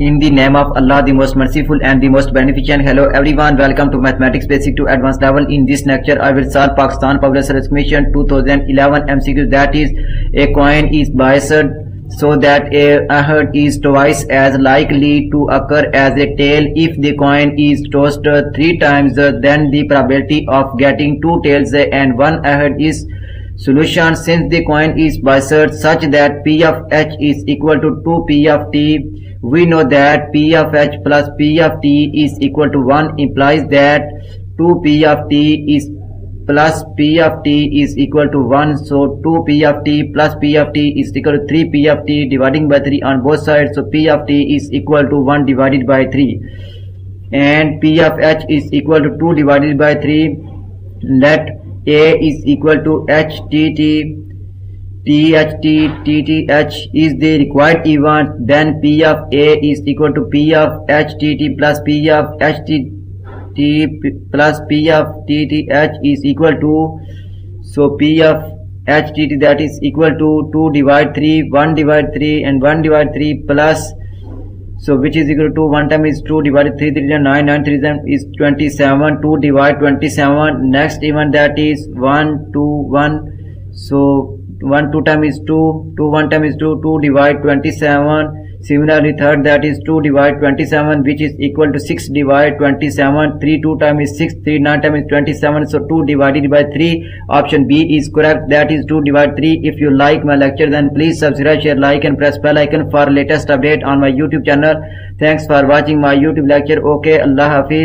In the name of Allah, the most merciful and the most beneficent. Hello everyone, welcome to Mathematics Basic to Advanced Level. In this lecture, I will solve Pakistan Public Service Commission 2011 MCQ, that is, a coin is biased so that a head is twice as likely to occur as a tail. If the coin is tossed 3 times, then the probability of getting 2 tails and 1 head is solution. Since the coin is biased such that P of H is equal to 2 P of T, we know that P of H plus P of T is equal to 1, implies that 2 P of T is plus P of T is equal to 1. So 2 P of T plus P of T is equal to 3 P of T, dividing by 3 on both sides. So P of T is equal to 1 divided by 3. And P of H is equal to 2 divided by 3. Let A is equal to HTT. THT is the required event, then P of A is equal to P of HTT plus P of HTT plus P of TTH is equal to, so P of HTT, that is equal to 2 divide 3, 1 divide 3 and 1 divide 3 plus, so which is equal to 1 time is 2 divided 3 3 is 9, 9 3 is 27, 2 divide 27. Next event, that is 1 2 1, so 1 2 time is 2, 2 1 time is 2, 2 divide 27. Similarly third, that is 2 divide 27, which is equal to 6 divide 27. 3 2 time is 6, 3 9 time is 27, so 2 divided by 3. Option B is correct, that is 2 divide 3. If you like my lecture, then please subscribe, share, like and press bell icon for latest update on my YouTube channel. Thanks for watching my YouTube lecture. Okay, Allah Hafiz.